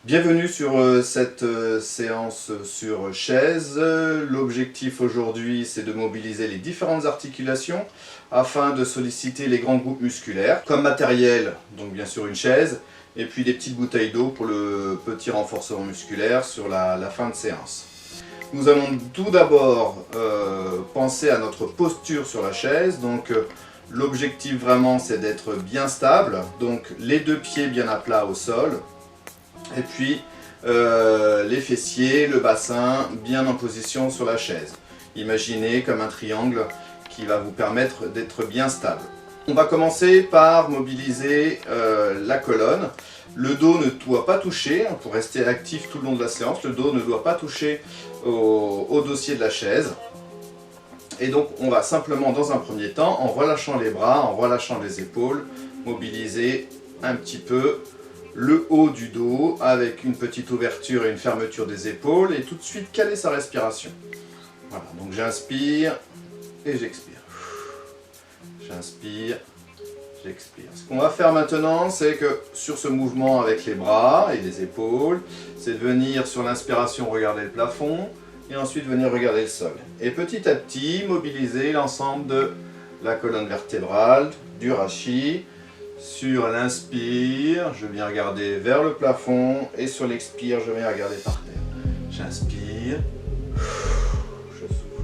Bienvenue sur cette séance sur chaise. L'objectif aujourd'hui, c'est de mobiliser les différentes articulations afin de solliciter les grands groupes musculaires. Comme matériel, donc bien sûr une chaise, et puis des petites bouteilles d'eau pour le petit renforcement musculaire sur la fin de séance. Nous allons tout d'abord penser à notre posture sur la chaise. Donc l'objectif vraiment, c'est d'être bien stable, donc les deux pieds bien à plat au sol. Et puis les fessiers, le bassin bien en position sur la chaise. Imaginez comme un triangle qui va vous permettre d'être bien stable. On va commencer par mobiliser la colonne. Le dos ne doit pas toucher, pour rester actif tout le long de la séance, le dos ne doit pas toucher au dossier de la chaise. Et donc on va simplement dans un premier temps, en relâchant les bras, en relâchant les épaules, mobiliser un petit peu le haut du dos avec une petite ouverture et une fermeture des épaules et tout de suite caler sa respiration. Voilà, donc j'inspire et j'expire. J'inspire, j'expire. Ce qu'on va faire maintenant, c'est que sur ce mouvement avec les bras et les épaules, c'est de venir sur l'inspiration regarder le plafond et ensuite venir regarder le sol. Et petit à petit, mobiliser l'ensemble de la colonne vertébrale, du rachis. Sur l'inspire, je viens regarder vers le plafond et sur l'expire, je viens regarder par terre. J'inspire, je souffle.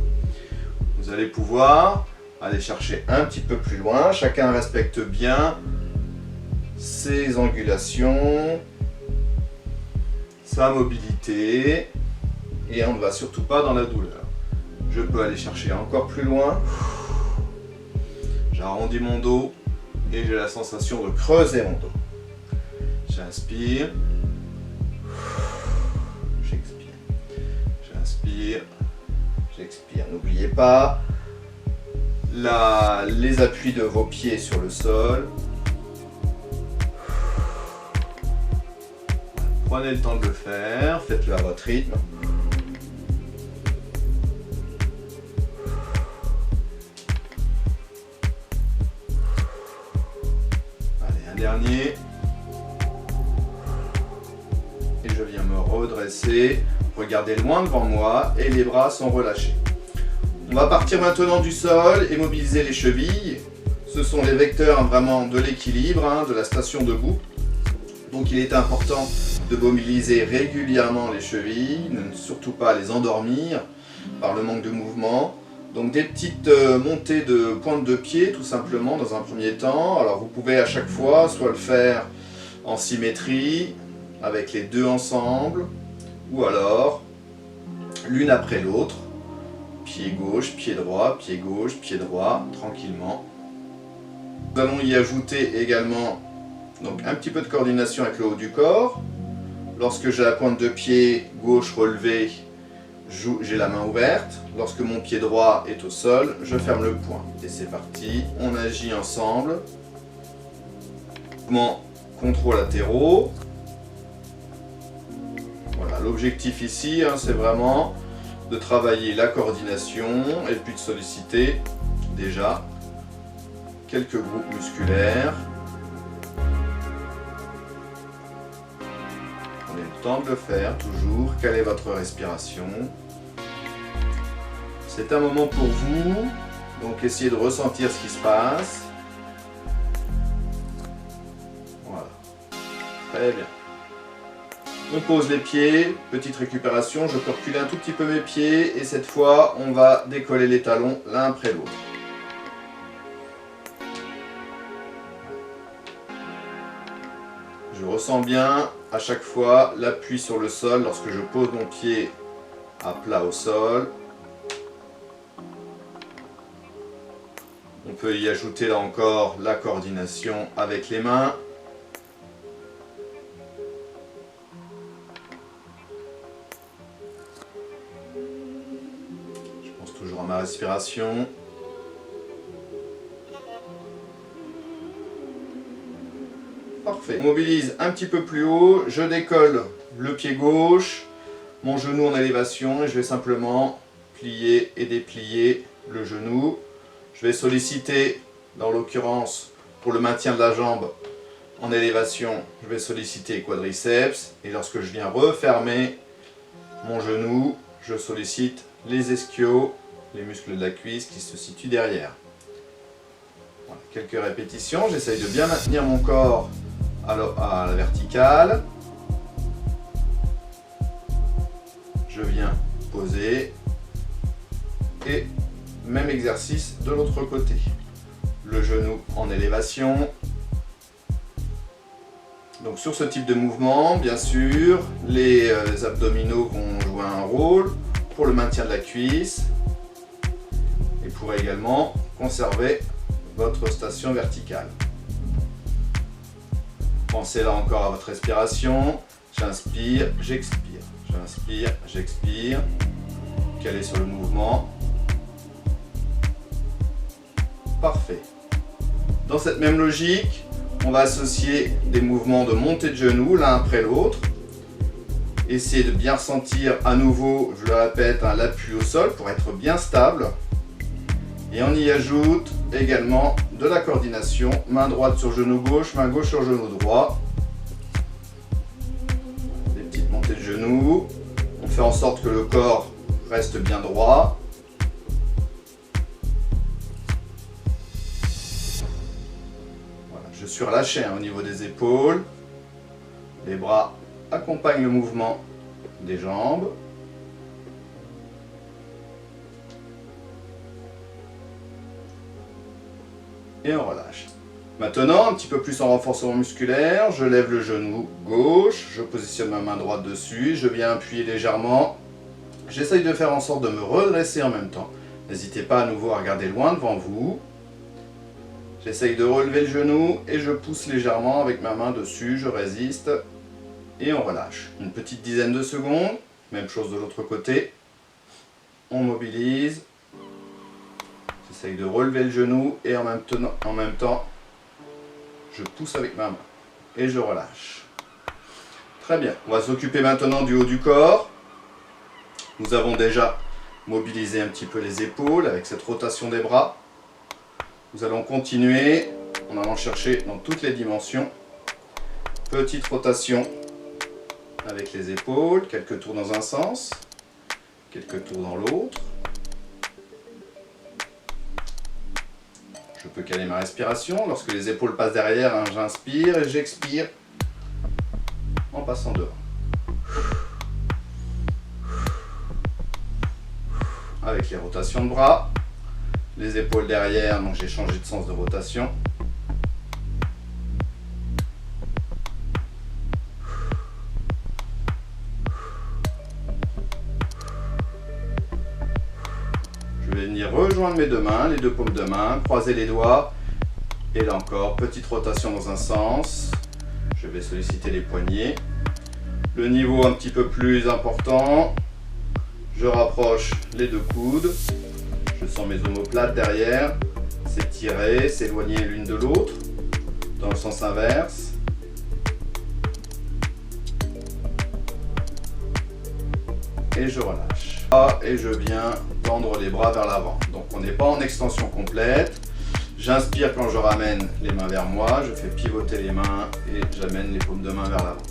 Vous allez pouvoir aller chercher un petit peu plus loin. Chacun respecte bien ses angulations, sa mobilité et on ne va surtout pas dans la douleur. Je peux aller chercher encore plus loin. J'arrondis mon dos. Et j'ai la sensation de creuser mon dos. J'inspire. J'expire. J'inspire. J'expire. N'oubliez pas les appuis de vos pieds sur le sol. Prenez le temps de le faire. Faites-le à votre rythme. Dernier, et je viens me redresser, regardez loin devant moi et les bras sont relâchés. On va partir maintenant du sol et mobiliser les chevilles. Ce sont les vecteurs vraiment de l'équilibre, de la station debout. Donc il est important de mobiliser régulièrement les chevilles, ne surtout pas les endormir par le manque de mouvement. Donc des petites montées de pointe de pied tout simplement dans un premier temps. Alors vous pouvez à chaque fois soit le faire en symétrie avec les deux ensemble ou alors l'une après l'autre. Pied gauche, pied droit, pied gauche, pied droit, tranquillement. Nous allons y ajouter également donc, un petit peu de coordination avec le haut du corps. Lorsque j'ai la pointe de pied gauche relevée, j'ai la main ouverte. Lorsque mon pied droit est au sol, je ferme le poing. Et c'est parti, on agit ensemble. Mouvements contralatéraux. Voilà, l'objectif ici, c'est vraiment de travailler la coordination et puis de solliciter déjà quelques groupes musculaires. Prenez le temps de le faire, toujours, calez votre respiration. C'est un moment pour vous, donc essayez de ressentir ce qui se passe. Voilà, très bien. On pose les pieds, petite récupération, je peux reculer un tout petit peu mes pieds et cette fois on va décoller les talons l'un après l'autre. Je ressens bien à chaque fois l'appui sur le sol lorsque je pose mon pied à plat au sol. On peut y ajouter là encore la coordination avec les mains. Je pense toujours à ma respiration. Parfait. On mobilise un petit peu plus haut, je décolle le pied gauche, mon genou en élévation et je vais simplement plier et déplier le genou. Je vais solliciter, dans l'occurrence, pour le maintien de la jambe, En élévation, je vais solliciter les quadriceps et lorsque je viens refermer mon genou, je sollicite les ischios, les muscles de la cuisse qui se situent derrière. Voilà, quelques répétitions, j'essaye de bien maintenir mon corps à la verticale. Je viens poser et même exercice de l'autre côté. Le genou en élévation. Donc sur ce type de mouvement, bien sûr, les abdominaux vont jouer un rôle pour le maintien de la cuisse et pour également conserver votre station verticale. Pensez là encore à votre respiration. J'inspire, j'expire. J'inspire, j'expire. Calé sur le mouvement. Parfait. Dans cette même logique, on va associer des mouvements de montée de genoux l'un après l'autre. Essayez de bien ressentir à nouveau, je le répète, l'appui au sol pour être bien stable. Et on y ajoute également de la coordination, main droite sur genou gauche, main gauche sur genou droit. Des petites montées de genoux. On fait en sorte que le corps reste bien droit. Voilà, je suis relâché au niveau des épaules. Les bras accompagnent le mouvement des jambes. Et on relâche. Maintenant, un petit peu plus en renforcement musculaire, je lève le genou gauche, je positionne ma main droite dessus, je viens appuyer légèrement. J'essaye de faire en sorte de me redresser en même temps. N'hésitez pas à nouveau à regarder loin devant vous. J'essaye de relever le genou et je pousse légèrement avec ma main dessus, je résiste et on relâche. Une petite dizaine de secondes, même chose de l'autre côté. On mobilise. J'essaye de relever le genou et en même temps, je pousse avec ma main et je relâche. Très bien, on va s'occuper maintenant du haut du corps. Nous avons déjà mobilisé un petit peu les épaules avec cette rotation des bras. Nous allons continuer en allant chercher dans toutes les dimensions. Petite rotation avec les épaules, quelques tours dans un sens, quelques tours dans l'autre. Je peux caler ma respiration. Lorsque les épaules passent derrière, j'inspire et j'expire en passant devant. Avec les rotations de bras, les épaules derrière, donc j'ai changé de sens de rotation. Je vais venir rejoindre mes deux mains, les deux paumes de main, croiser les doigts. Et là encore, petite rotation dans un sens. Je vais solliciter les poignets. Le niveau un petit peu plus important. Je rapproche les deux coudes. Je sens mes omoplates derrière. S'étirer, s'éloigner l'une de l'autre. Dans le sens inverse. Et je relâche. Et je viens tendre les bras vers l'avant. Donc on n'est pas en extension complète. J'inspire quand je ramène les mains vers moi. Je fais pivoter les mains et j'amène les paumes de main vers l'avant.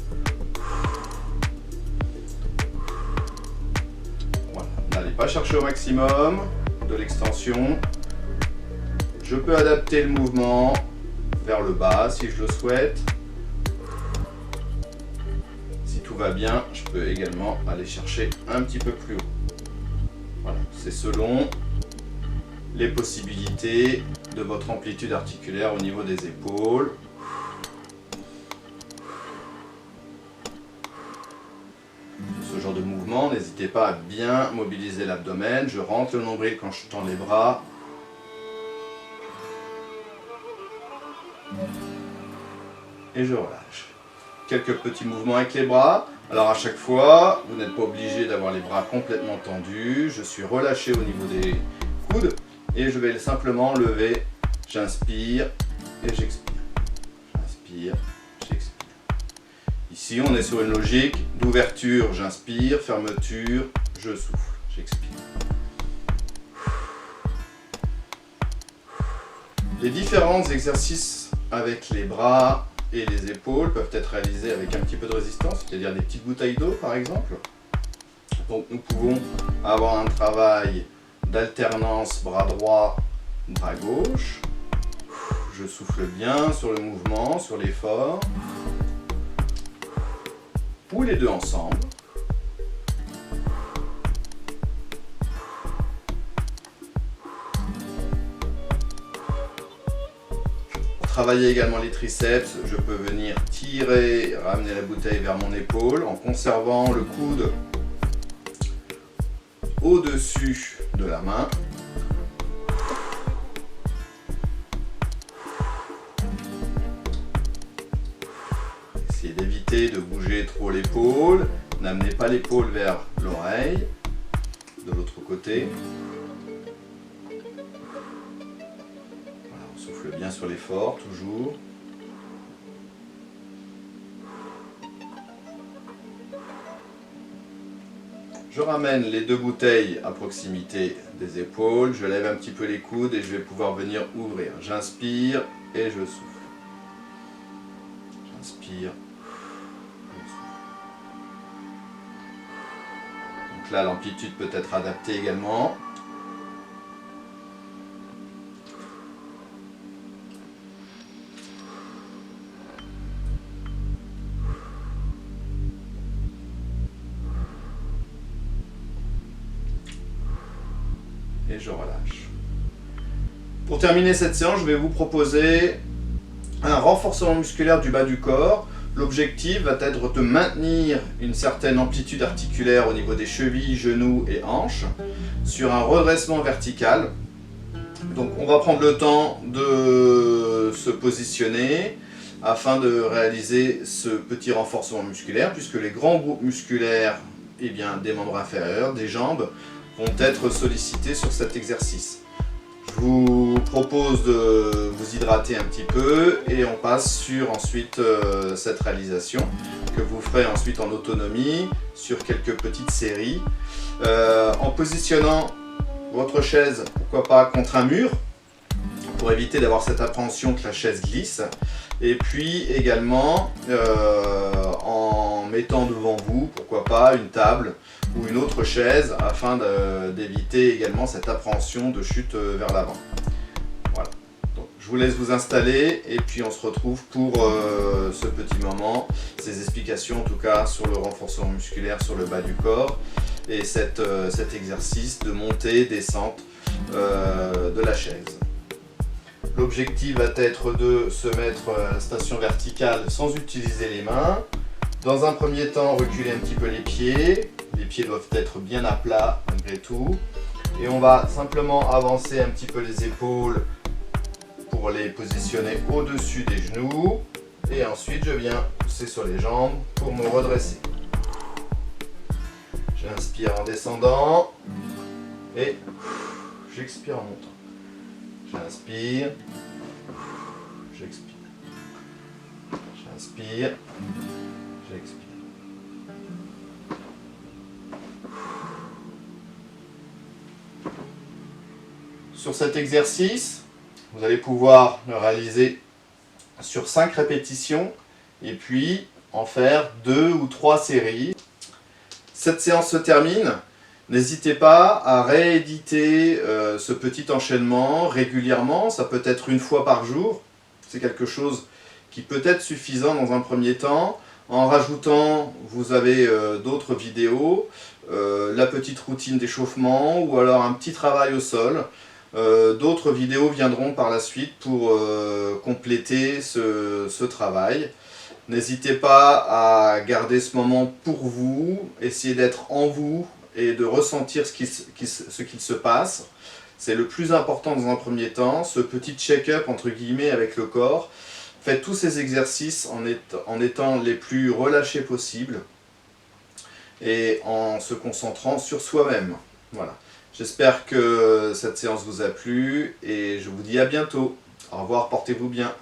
Voilà. N'allez pas chercher au maximum de l'extension. Je peux adapter le mouvement vers le bas si je le souhaite. Si tout va bien, je peux également aller chercher un petit peu plus haut. Voilà, c'est selon les possibilités de votre amplitude articulaire au niveau des épaules. Sur ce genre de mouvement, n'hésitez pas à bien mobiliser l'abdomen. Je rentre le nombril quand je tends les bras. Et je relâche. Quelques petits mouvements avec les bras. Alors à chaque fois, vous n'êtes pas obligé d'avoir les bras complètement tendus. Je suis relâché au niveau des coudes et je vais simplement lever. J'inspire et j'expire. J'inspire, j'expire. Ici, on est sur une logique d'ouverture. J'inspire, fermeture, je souffle, j'expire. Les différents exercices avec les bras et les épaules peuvent être réalisées avec un petit peu de résistance, c'est-à-dire des petites bouteilles d'eau par exemple. Donc nous pouvons avoir un travail d'alternance bras droit, bras gauche. Je souffle bien sur le mouvement, sur l'effort. Ou les deux ensemble. Pour travailler également les triceps, je peux venir tirer, ramener la bouteille vers mon épaule en conservant le coude au-dessus de la main. Essayez d'éviter de bouger trop l'épaule. N'amenez pas l'épaule vers l'oreille. De l'autre côté. Voilà, on souffle bien sur l'effort, toujours. Je ramène les deux bouteilles à proximité des épaules, je lève un petit peu les coudes et je vais pouvoir venir ouvrir. J'inspire et je souffle. J'inspire, je souffle. Donc là, l'amplitude peut être adaptée également. Et je relâche. Pour terminer cette séance, je vais vous proposer un renforcement musculaire du bas du corps. L'objectif va être de maintenir une certaine amplitude articulaire au niveau des chevilles, genoux et hanches sur un redressement vertical. Donc on va prendre le temps de se positionner afin de réaliser ce petit renforcement musculaire, puisque les grands groupes musculaires des membres inférieurs, des jambes, vont être sollicités sur cet exercice. Je vous propose de vous hydrater un petit peu et on passe sur ensuite cette réalisation que vous ferez ensuite en autonomie sur quelques petites séries en positionnant votre chaise, pourquoi pas contre un mur pour éviter d'avoir cette appréhension que la chaise glisse, et puis également en mettant devant vous, pourquoi pas, une table ou une autre chaise afin d'éviter également cette appréhension de chute vers l'avant. Voilà. Donc, je vous laisse vous installer et puis on se retrouve pour ce petit moment, ces explications en tout cas sur le renforcement musculaire sur le bas du corps et cet exercice de montée, descente de la chaise. L'objectif va être de se mettre à la station verticale sans utiliser les mains. Dans un premier temps, reculer un petit peu les pieds. Les pieds doivent être bien à plat malgré tout. Et on va simplement avancer un petit peu les épaules pour les positionner au-dessus des genoux. Et ensuite, je viens pousser sur les jambes pour me redresser. J'inspire en descendant et j'expire en montant. J'inspire, j'expire. J'inspire, j'expire. Sur cet exercice, vous allez pouvoir le réaliser sur 5 répétitions et puis en faire 2 ou 3 séries. Cette séance se termine. N'hésitez pas à rééditer ce petit enchaînement régulièrement, ça peut être une fois par jour. C'est quelque chose qui peut être suffisant dans un premier temps. En rajoutant, vous avez d'autres vidéos, la petite routine d'échauffement ou alors un petit travail au sol. D'autres vidéos viendront par la suite pour compléter ce travail. N'hésitez pas à garder ce moment pour vous, essayez d'être en vous et de ressentir ce qu'il se passe. C'est le plus important dans un premier temps, ce petit check-up entre guillemets avec le corps. Faites tous ces exercices en étant les plus relâchés possible et en se concentrant sur soi-même. Voilà. J'espère que cette séance vous a plu et je vous dis à bientôt. Au revoir, portez-vous bien.